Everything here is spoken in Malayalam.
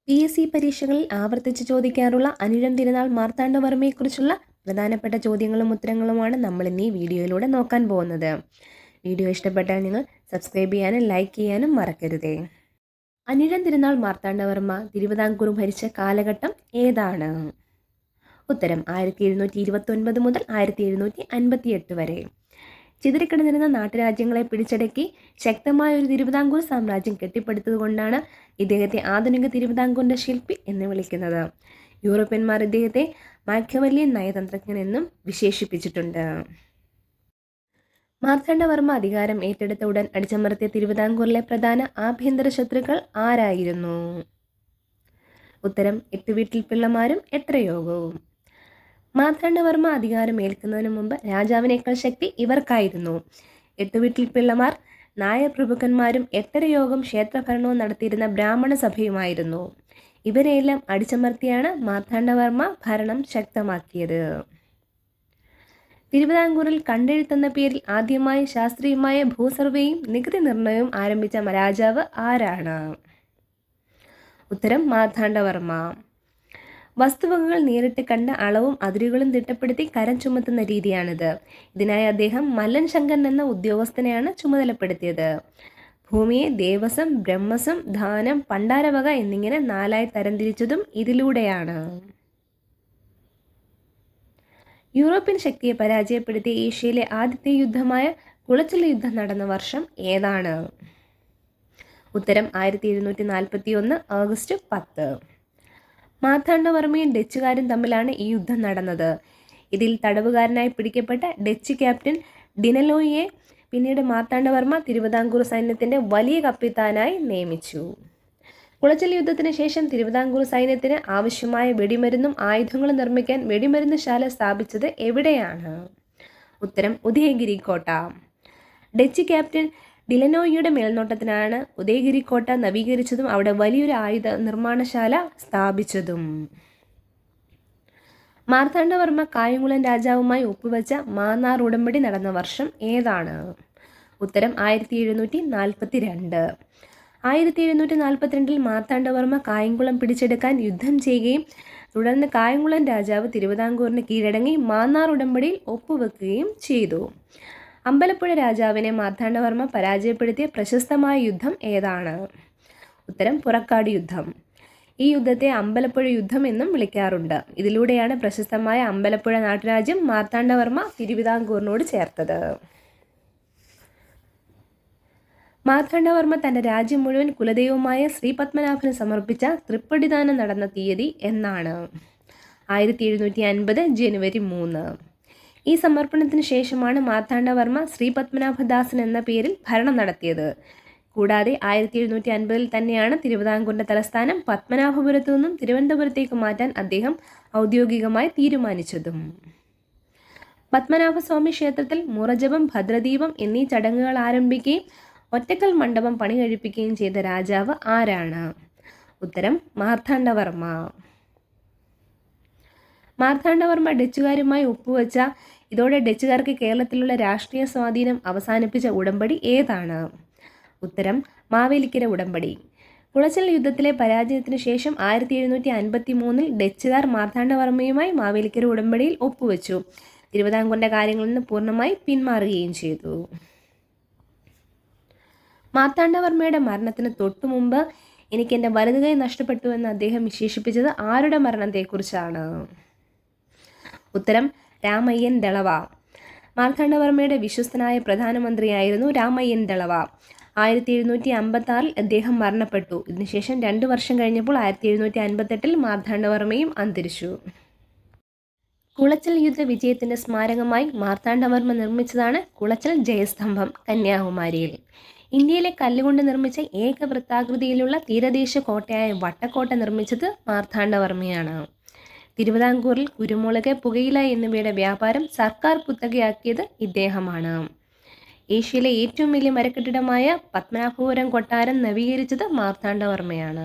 PSC പരീക്ഷകളിൽ ആവർത്തിച്ച് ചോദിക്കാറുള്ള അനിഴം തിരുനാൾ മാർത്താണ്ഡവർമ്മയെക്കുറിച്ചുള്ള പ്രധാനപ്പെട്ട ചോദ്യങ്ങളും ഉത്തരങ്ങളുമാണ് നമ്മൾ ഇന്ന് ഈ വീഡിയോയിലൂടെ നോക്കാൻ പോകുന്നത്. വീഡിയോ ഇഷ്ടപ്പെട്ടാൽ നിങ്ങൾ സബ്സ്ക്രൈബ് ചെയ്യാനും ലൈക്ക് ചെയ്യാനും മറക്കരുതേ. അനിഴം തിരുനാൾ മാർത്താണ്ഡവർമ്മ തിരുവിതാംകൂർ ഭരിച്ച കാലഘട്ടം ഏതാണ്? ഉത്തരം 1729 മുതൽ 1758 വരെ. ചിതറിക്കിടന്നിരുന്ന നാട്ടുരാജ്യങ്ങളെ പിടിച്ചടക്കി ശക്തമായ ഒരു തിരുവിതാംകൂർ സാമ്രാജ്യം കെട്ടിപ്പടുത്തതുകൊണ്ടാണ് ഇദ്ദേഹത്തെ ആധുനിക തിരുവിതാംകൂറിൻ്റെ ശില്പി എന്ന് വിളിക്കുന്നത്. യൂറോപ്യന്മാർ ഇദ്ദേഹത്തെ മാക്യവല്ലിയൻ നയതന്ത്രജ്ഞൻ എന്നും വിശേഷിപ്പിച്ചിട്ടുണ്ട്. മാർത്താണ്ഡവർമ്മ അധികാരം ഏറ്റെടുത്ത ഉടൻ അടിച്ചമർത്തിയ തിരുവിതാംകൂറിലെ പ്രധാന ആഭ്യന്തര ശത്രുക്കൾ ആരായിരുന്നു? ഉത്തരം 8 വീട്ടിൽ പിള്ളമാരും എട്ടരയോഗവും. മാർത്താണ്ഡവർമ്മ അധികാരം ഏൽക്കുന്നതിന് മുമ്പ് രാജാവിനേക്കാൾ ശക്തി ഇവർക്കായിരുന്നു. 8 വീട്ടിൽ പിള്ളമാർ നായർ പ്രഭുക്കന്മാരും എട്ടരയോഗം ക്ഷേത്രഭരണവും നടത്തിയിരുന്ന ബ്രാഹ്മണ സഭയുമായിരുന്നു. ഇവരെയെല്ലാം അടിച്ചമർത്തിയാണ് മാർത്താണ്ഡവർമ്മ ഭരണം ശക്തമാക്കിയത്. തിരുവിതാംകൂറിൽ കണ്ടെഴുത്തെന്ന പേരിൽ ആദ്യമായി ശാസ്ത്രീയമായ ഭൂസർവേയും നികുതി നിർണയവും ആരംഭിച്ച രാജാവ് ആരാണ്? ഉത്തരം മാർത്താണ്ഡവർമ്മ. വസ്തുവകകൾ നേരിട്ട് കണ്ട അളവും അതിരുകളും തിട്ടപ്പെടുത്തി കരം ചുമത്തുന്ന രീതിയാണിത്. ഇതിനായി അദ്ദേഹം മല്ലൻ ശങ്കൻ എന്ന ഉദ്യോഗസ്ഥനെയാണ് ചുമതലപ്പെടുത്തിയത്. ഭൂമിയെ ദേവസ്വം, ബ്രഹ്മസ്വം, ദാനം, പണ്ടാരവക എന്നിങ്ങനെ 4ആയി തരംതിരിച്ചതും ഇതിലൂടെയാണ്. യൂറോപ്യൻ ശക്തിയെ പരാജയപ്പെടുത്തിയ ഏഷ്യയിലെ ആദ്യത്തെ യുദ്ധമായ കുളച്ചിൽ യുദ്ധം നടന്ന വർഷം ഏതാണ്? ഉത്തരം 1741 ഓഗസ്റ്റ് 10. മാർത്താണ്ഡവർമ്മയും ഡച്ചുകാരും തമ്മിലാണ് ഈ യുദ്ധം നടന്നത്. ഇതിൽ തടവുകാരനായി പിടിക്കപ്പെട്ട ഡച്ച് ക്യാപ്റ്റൻ ഡിനലോയെ പിന്നീട് മാർത്താണ്ഡവർമ്മ തിരുവിതാംകൂർ സൈന്യത്തിൻ്റെ വലിയ കപ്പിത്താനായി നിയമിച്ചു. കുളച്ചിൽ യുദ്ധത്തിന് ശേഷം തിരുവിതാംകൂർ സൈന്യത്തിന് ആവശ്യമായ വെടിമരുന്നും ആയുധങ്ങളും നിർമ്മിക്കാൻ വെടിമരുന്ന് ശാല സ്ഥാപിച്ചത് എവിടെയാണ്? ഉത്തരം ഉദയഗിരി കോട്ട. ഡച്ച് ക്യാപ്റ്റൻ ഡിലനോയിയുടെ മേൽനോട്ടത്തിനാണ് ഉദയഗിരി കോട്ട നവീകരിച്ചതും അവിടെ വലിയൊരു ആയുധ നിർമ്മാണശാല സ്ഥാപിച്ചതും. മാർത്താണ്ഡവർമ്മ കായംകുളം രാജാവുമായി ഒപ്പുവെച്ച മാന്നാർ ഉടമ്പടി നടന്ന വർഷം ഏതാണ്? ഉത്തരം 1742. 1742 മാർത്താണ്ഡവർമ്മ കായംകുളം പിടിച്ചെടുക്കാൻ യുദ്ധം ചെയ്യുകയും തുടർന്ന് കായംകുളം രാജാവ് തിരുവിതാംകൂറിന് കീഴടങ്ങി മാന്നാർ ഉടമ്പടിയിൽ ഒപ്പുവെക്കുകയും ചെയ്തു. അമ്പലപ്പുഴ രാജാവിനെ മാർത്താണ്ഡവർമ്മ പരാജയപ്പെടുത്തിയ പ്രശസ്തമായ യുദ്ധം ഏതാണ്? ഉത്തരം പുറക്കാട് യുദ്ധം. ഈ യുദ്ധത്തെ അമ്പലപ്പുഴ യുദ്ധം എന്നും വിളിക്കാറുണ്ട്. ഇതിലൂടെയാണ് പ്രശസ്തമായ അമ്പലപ്പുഴ നാട്ടുരാജ്യം മാർത്താണ്ഡവർമ്മ തിരുവിതാംകൂറിനോട് ചേർത്തത്. മാർത്താണ്ഡവർമ്മ തൻ്റെ രാജ്യം മുഴുവൻ കുലദൈവമായ ശ്രീപത്മനാഭന് സമർപ്പിച്ച തൃപ്പടിദാനം നടന്ന തീയതി എന്നാണ്? 1750 ജനുവരി 3. ഈ സമർപ്പണത്തിന് ശേഷമാണ് മാർത്താണ്ഡവർമ്മ ശ്രീപത്മനാഭദാസൻ എന്ന പേരിൽ ഭരണം നടത്തിയത്. കൂടാതെ 1750 തന്നെയാണ് തിരുവിതാംകൂറിൻ്റെ തലസ്ഥാനം പത്മനാഭപുരത്തു നിന്നും തിരുവനന്തപുരത്തേക്ക് മാറ്റാൻ അദ്ദേഹം ഔദ്യോഗികമായി തീരുമാനിച്ചതും. പത്മനാഭസ്വാമി ക്ഷേത്രത്തിൽ മുറജപം, ഭദ്രദീപം എന്നീ ചടങ്ങുകൾ ആരംഭിക്കുകയും ഒറ്റക്കൽ മണ്ഡപം പണി കഴിപ്പിക്കുകയും ചെയ്ത രാജാവ് ആരാണ്? ഉത്തരം മാർത്താണ്ഡവർമ്മ. മാർത്താണ്ഡവർമ്മ ഡച്ചുകാരുമായി ഒപ്പുവെച്ച ഇതോടെ ഡച്ചുകാർക്ക് കേരളത്തിലുള്ള രാഷ്ട്രീയ സ്വാധീനം അവസാനിപ്പിച്ച ഉടമ്പടി ഏതാണ്? ഉത്തരം മാവേലിക്കര ഉടമ്പടി. കുളച്ചിൽ യുദ്ധത്തിലെ പരാജയത്തിന് ശേഷം 1753 ഡച്ചുകാർ മാർത്താണ്ഡവർമ്മയുമായി മാവേലിക്കര ഉടമ്പടിയിൽ ഒപ്പുവെച്ചു. തിരുവിതാംകൂറിൻ്റെ കാര്യങ്ങളിൽ നിന്ന് പൂർണ്ണമായി പിന്മാറുകയും ചെയ്തു. മാർത്താണ്ഡവർമ്മയുടെ മരണത്തിന് തൊട്ടു മുമ്പ് എനിക്ക് എൻ്റെ വലതുകൈ നഷ്ടപ്പെട്ടു എന്ന് അദ്ദേഹം വിശേഷിപ്പിച്ചത് ആരുടെ മരണത്തെക്കുറിച്ചാണ്? ഉത്തരം രാമയ്യൻ ദളവ. മാർത്താണ്ഡവർമ്മയുടെ വിശ്വസ്തനായ പ്രധാനമന്ത്രിയായിരുന്നു രാമയ്യൻ ദളവ. 1756 അദ്ദേഹം മരണപ്പെട്ടു. ഇതിനുശേഷം 2 വർഷം കഴിഞ്ഞപ്പോൾ 1758 മാർത്താണ്ഡവർമ്മയും അന്തരിച്ചു. കുളച്ചിൽ യുദ്ധ വിജയത്തിൻ്റെ സ്മാരകമായി മാർത്താണ്ഡവർമ്മ നിർമ്മിച്ചതാണ് കുളച്ചിൽ ജയസ്തംഭം കന്യാകുമാരിയിൽ. ഇന്ത്യയിലെ കല്ലുകൊണ്ട് നിർമ്മിച്ച ഏക വൃത്താകൃതിയിലുള്ള തീരദേശ കോട്ടയായ വട്ടക്കോട്ട നിർമ്മിച്ചത് മാർത്താണ്ഡവർമ്മയാണ്. തിരുവിതാംകൂറിൽ കുരുമുളക്, പുകയില എന്നിവയുടെ വ്യാപാരം സർക്കാർ കുത്തകയാക്കിയത് ഇദ്ദേഹമാണ്. ഏഷ്യയിലെ ഏറ്റവും വലിയ മരക്കെട്ടിടമായ പത്മനാഭപുരം കൊട്ടാരം നവീകരിച്ചത് മാർത്താണ്ഡവർമ്മയാണ്.